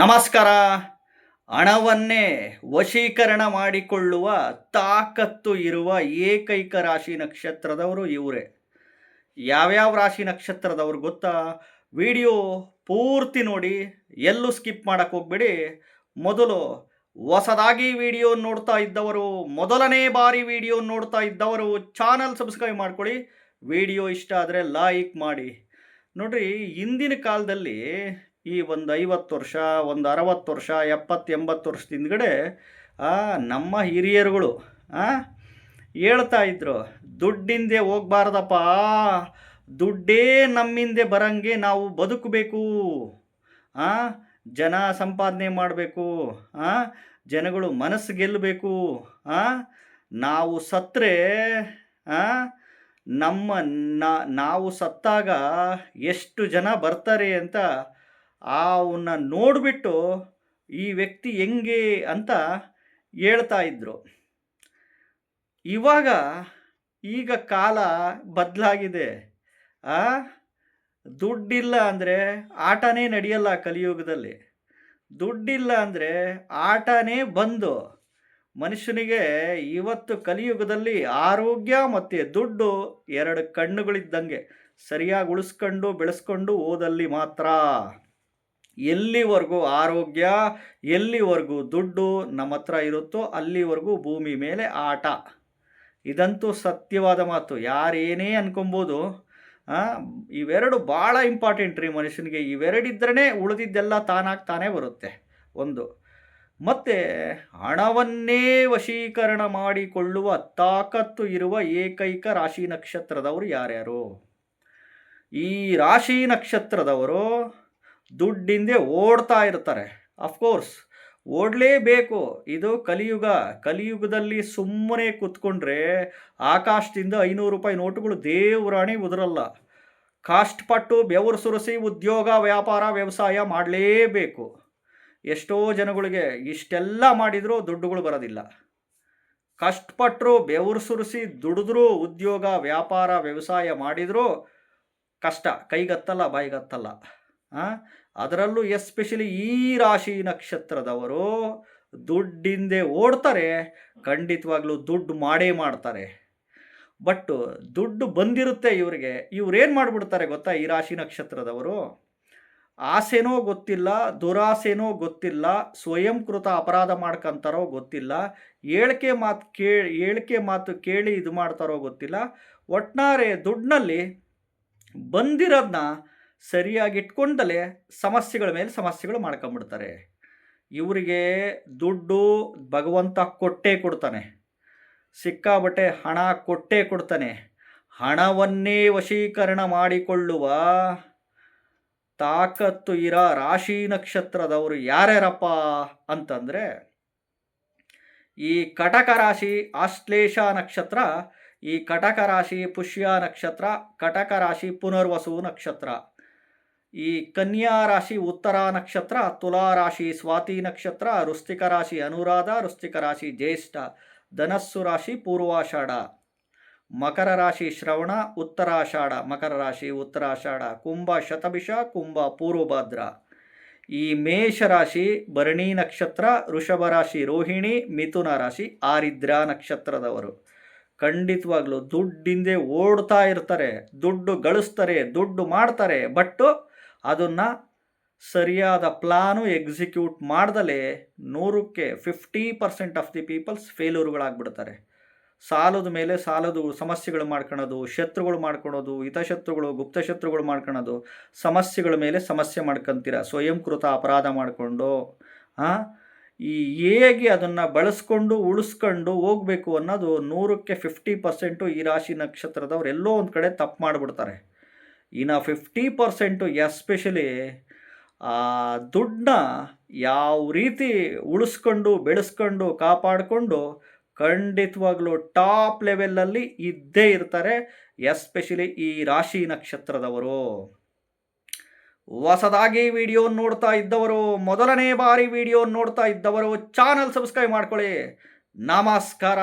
ನಮಸ್ಕಾರ. ಹಣವನ್ನೇ ವಶೀಕರಣ ಮಾಡಿಕೊಳ್ಳುವ ತಾಕತ್ತು ಇರುವ ಏಕೈಕ ರಾಶಿ ನಕ್ಷತ್ರದವರು ಇವರೇ. ಯಾವ್ಯಾವ ರಾಶಿ ನಕ್ಷತ್ರದವರು ಗೊತ್ತಾ? ವಿಡಿಯೋ ಪೂರ್ತಿ ನೋಡಿ, ಎಲ್ಲೂ ಸ್ಕಿಪ್ ಮಾಡಕ್ಕೆ ಹೋಗ್ಬೇಡಿ. ಮೊದಲು ಹೊಸದಾಗಿ ವಿಡಿಯೋ ನೋಡ್ತಾ ಇದ್ದವರು, ಮೊದಲನೇ ಬಾರಿ ವಿಡಿಯೋ ನೋಡ್ತಾ ಇದ್ದವರು ಚಾನಲ್ ಸಬ್ಸ್ಕ್ರೈಬ್ ಮಾಡ್ಕೊಳ್ಳಿ. ವಿಡಿಯೋ ಇಷ್ಟ ಆದರೆ ಲೈಕ್ ಮಾಡಿ. ನೋಡ್ರಿ, ಹಿಂದಿನ ಕಾಲದಲ್ಲಿ ಈ ಒಂದು 50 ವರ್ಷ, ಒಂದು 60 ವರ್ಷ, 70-80 ವರ್ಷದ ಹಿಂದ್ಗಡೆ ನಮ್ಮ ಹಿರಿಯರುಗಳು ಹೇಳ್ತಾ ಇದ್ರು, ದುಡ್ಡಿಂದೆ ಹೋಗ್ಬಾರ್ದಪ್ಪ, ದುಡ್ಡೇ ನಮ್ಮಿಂದೆ ಬರಂಗೆ ನಾವು ಬದುಕಬೇಕು, ಜನ ಸಂಪಾದನೆ ಮಾಡಬೇಕು, ಜನಗಳು ಮನಸ್ಸು ಗೆಲ್ಲಬೇಕು, ನಾವು ಸತ್ತರೆ ನಾವು ಸತ್ತಾಗ ಎಷ್ಟು ಜನ ಬರ್ತಾರೆ ಅಂತ ಅವನ್ನ ನೋಡಿಬಿಟ್ಟು ಈ ವ್ಯಕ್ತಿ ಹೆಂಗೆ ಅಂತ ಹೇಳ್ತಾ ಇದ್ರು. ಈಗ ಕಾಲ ಬದಲಾಗಿದೆ. ದುಡ್ಡಿಲ್ಲ ಅಂದರೆ ಆಟನೇ ನಡೆಯಲ್ಲ ಕಲಿಯುಗದಲ್ಲಿ. ದುಡ್ಡಿಲ್ಲ ಅಂದರೆ ಆಟನೇ ಬಂದು. ಮನುಷ್ಯನಿಗೆ ಇವತ್ತು ಕಲಿಯುಗದಲ್ಲಿ ಆರೋಗ್ಯ ಮತ್ತು ದುಡ್ಡು ಎರಡು ಕಣ್ಣುಗಳಿದ್ದಂಗೆ. ಸರಿಯಾಗಿ ಉಳಿಸ್ಕೊಂಡು ಬೆಳೆಸ್ಕೊಂಡು ಹೋದಲ್ಲಿ ಮಾತ್ರ. ಎಲ್ಲಿವರೆಗೂ ಆರೋಗ್ಯ, ಎಲ್ಲಿವರೆಗೂ ದುಡ್ಡು ನಮ್ಮ ಹತ್ರ ಇರುತ್ತೋ ಅಲ್ಲಿವರೆಗೂ ಭೂಮಿ ಮೇಲೆ ಆಟ. ಇದಂತೂ ಸತ್ಯವಾದ ಮಾತು. ಯಾರೇನೇ ಅನ್ಕೊಬೋದು. ಇವೆರಡು ಭಾಳ ಇಂಪಾರ್ಟೆಂಟ್ ರೀ ಮನುಷ್ಯನಿಗೆ. ಇವೆರಡಿದ್ರೇ ಉಳಿದಿದ್ದೆಲ್ಲ ತಾನೇ ಬರುತ್ತೆ. ಒಂದು ಮತ್ತು ಹಣವನ್ನೇ ವಶೀಕರಣ ಮಾಡಿಕೊಳ್ಳುವ ತಾಕತ್ತು ಇರುವ ಏಕೈಕ ರಾಶಿ ನಕ್ಷತ್ರದವರು ಯಾರ್ಯಾರು? ಈ ರಾಶಿ ನಕ್ಷತ್ರದವರು ದುಡ್ಡಿಂದೆ ಓಡ್ತಾ ಇರ್ತಾರೆ. ಅಫ್ಕೋರ್ಸ್ ಓಡಲೇಬೇಕು. ಇದು ಕಲಿಯುಗ. ಕಲಿಯುಗದಲ್ಲಿ ಸುಮ್ಮನೆ ಕೂತ್ಕೊಂಡ್ರೆ ಆಕಾಶದಿಂದ 500 ರೂಪಾಯಿ ನೋಟುಗಳು ದೇವರಾಣಿ ಉದುರಲ್ಲ. ಕಷ್ಟಪಟ್ಟು ಬೆವರು ಸುರಿಸಿ ಉದ್ಯೋಗ, ವ್ಯಾಪಾರ, ವ್ಯವಸಾಯ ಮಾಡಲೇಬೇಕು. ಎಷ್ಟೋ ಜನಗಳಿಗೆ ಇಷ್ಟೆಲ್ಲ ಮಾಡಿದರೂ ದುಡ್ಡುಗಳು ಬರೋದಿಲ್ಲ. ಕಷ್ಟಪಟ್ಟರು, ಬೆವರು ಸುರಿಸಿ ದುಡಿದ್ರೂ, ಉದ್ಯೋಗ, ವ್ಯಾಪಾರ, ವ್ಯವಸಾಯ ಮಾಡಿದರೂ ಕಷ್ಟ. ಕೈಗತ್ತಲ್ಲ, ಬಾಯಿಗತ್ತಲ್ಲ. ಅದರಲ್ಲೂ ಎಸ್ಪೆಷಲಿ ಈ ರಾಶಿ ನಕ್ಷತ್ರದವರು ದುಡ್ಡಿಂದೆ ಓಡ್ತಾರೆ. ಖಂಡಿತವಾಗ್ಲೂ ದುಡ್ಡು ಮಾಡೇ ಮಾಡ್ತಾರೆ. ಬಟ್ ದುಡ್ಡು ಬಂದಿರುತ್ತೆ ಇವರಿಗೆ. ಇವ್ರೇನು ಮಾಡಿಬಿಡ್ತಾರೆ ಗೊತ್ತಾ? ಈ ರಾಶಿ ನಕ್ಷತ್ರದವರು ಆಸೆನೋ ಗೊತ್ತಿಲ್ಲ, ದುರಾಸೆನೋ ಗೊತ್ತಿಲ್ಲ, ಸ್ವಯಂಕೃತ ಅಪರಾಧ ಮಾಡ್ಕೊಂತಾರೋ ಗೊತ್ತಿಲ್ಲ, ಹೇಳಿಕೆ ಮಾತು ಕೇಳಿ ಇದು ಮಾಡ್ತಾರೋ ಗೊತ್ತಿಲ್ಲ. ಒಟ್ಟಾರೆ ದುಡ್ಡಿನಲ್ಲಿ ಬಂದಿರೋದನ್ನ ಸರಿಯಾಗಿ ಇಟ್ಕೊಂಡಲೇ ಸಮಸ್ಯೆಗಳ ಮೇಲೆ ಸಮಸ್ಯೆಗಳು ಮಾಡ್ಕೊಂಬಿಡ್ತಾರೆ. ಇವರಿಗೆ ದುಡ್ಡು ಭಗವಂತ ಕೊಟ್ಟೇ ಕೊಡ್ತಾನೆ. ಸಿಕ್ಕಾಬಟ್ಟೆ ಹಣ ಕೊಟ್ಟೇ ಕೊಡ್ತಾನೆ. ಹಣವನ್ನೇ ವಶೀಕರಣ ಮಾಡಿಕೊಳ್ಳುವ ತಾಕತ್ತು ಇರೋ ರಾಶಿ ನಕ್ಷತ್ರದವರು ಯಾರ್ಯಾರಪ್ಪ ಅಂತಂದರೆ, ಈ ಕಟಕ ರಾಶಿ ಆಶ್ಲೇಷ ನಕ್ಷತ್ರ, ಈ ಕಟಕ ರಾಶಿ ಪುಷ್ಯ ನಕ್ಷತ್ರ, ಕಟಕ ರಾಶಿ ಪುನರ್ವಸು ನಕ್ಷತ್ರ, ಈ ಕನ್ಯಾ ರಾಶಿ ಉತ್ತರ ನಕ್ಷತ್ರ, ತುಲಾ ರಾಶಿ ಸ್ವಾತಿ ನಕ್ಷತ್ರ, ವೃಶ್ಚಿಕ ರಾಶಿ ಅನುರಾಧ, ವೃಶ್ಚಿಕ ರಾಶಿ ಜ್ಯೇಷ್ಠ, ಧನಸ್ಸು ರಾಶಿ ಪೂರ್ವಾಷಾಢ, ಮಕರ ರಾಶಿ ಶ್ರವಣ, ಉತ್ತರಾಷಾಢ, ಮಕರ ರಾಶಿ ಉತ್ತರಾಷಾಢ, ಕುಂಭ ಶತಭಿಷ, ಕುಂಭ ಪೂರ್ವಭದ್ರ, ಈ ಮೇಷ ರಾಶಿ ಭರಣಿ ನಕ್ಷತ್ರ, ವೃಷಭ ರಾಶಿ ರೋಹಿಣಿ, ಮಿಥುನ ರಾಶಿ ಆರಿದ್ರ ನಕ್ಷತ್ರದವರು. ಖಂಡಿತವಾಗ್ಲೂ ದುಡ್ಡಿಂದೆ ಓಡ್ತಾ ಇರ್ತಾರೆ, ದುಡ್ಡು ಗಳಿಸ್ತಾರೆ, ದುಡ್ಡು ಮಾಡ್ತಾರೆ. ಬಟ್ ಅದನ್ನು ಸರಿಯಾದ ಪ್ಲಾನು ಎಕ್ಸಿಕ್ಯೂಟ್ ಮಾಡ್ದಲೇ 100ಕ್ಕೆ 50% ಆಫ್ ದಿ ಪೀಪಲ್ಸ್ ಫೇಲ್ಯೂರ್ಗಳಾಗ್ಬಿಡ್ತಾರೆ. ಸಾಲದ ಮೇಲೆ ಸಾಲದು ಸಮಸ್ಯೆಗಳು ಮಾಡ್ಕೊಳೋದು, ಶತ್ರುಗಳು ಮಾಡ್ಕೊಳೋದು, ಹಿತಶತ್ರುಗಳು, ಗುಪ್ತಶತ್ರುಗಳು ಮಾಡ್ಕೊಳೋದು, ಸಮಸ್ಯೆಗಳ ಮೇಲೆ ಸಮಸ್ಯೆ ಮಾಡ್ಕೊತೀರ ಸ್ವಯಂಕೃತ ಅಪರಾಧ ಮಾಡಿಕೊಂಡು. ಹೇಗೆ ಅದನ್ನು ಬಳಸ್ಕೊಂಡು ಉಳಿಸ್ಕೊಂಡು ಹೋಗಬೇಕು ಅನ್ನೋದು 100ಕ್ಕೆ 50% ಈ ರಾಶಿ ನಕ್ಷತ್ರದವ್ರು ಎಲ್ಲೋ ಒಂದು ಕಡೆ ತಪ್ಪು ಮಾಡಿಬಿಡ್ತಾರೆ. ಇನ್ನು 50% ಎಸ್ಪೆಷಲಿ ದುಡ್ಡನ್ನ ಯಾವ ರೀತಿ ಉಳಿಸ್ಕೊಂಡು ಬೆಳೆಸ್ಕೊಂಡು ಕಾಪಾಡಿಕೊಂಡು ಖಂಡಿತವಾಗ್ಲೂ ಟಾಪ್ ಲೆವೆಲಲ್ಲಿ ಇದ್ದೇ ಇರ್ತಾರೆ, ಎಸ್ಪೆಷಲಿ ಈ ರಾಶಿ ನಕ್ಷತ್ರದವರು. ಹೊಸದಾಗಿ ವಿಡಿಯೋ ನೋಡ್ತಾ ಇದ್ದವರು, ಮೊದಲನೇ ಬಾರಿ ವಿಡಿಯೋ ನೋಡ್ತಾ ಇದ್ದವರು ಚಾನಲ್ ಸಬ್ಸ್ಕ್ರೈಬ್ ಮಾಡ್ಕೊಳ್ಳಿ. ನಮಸ್ಕಾರ.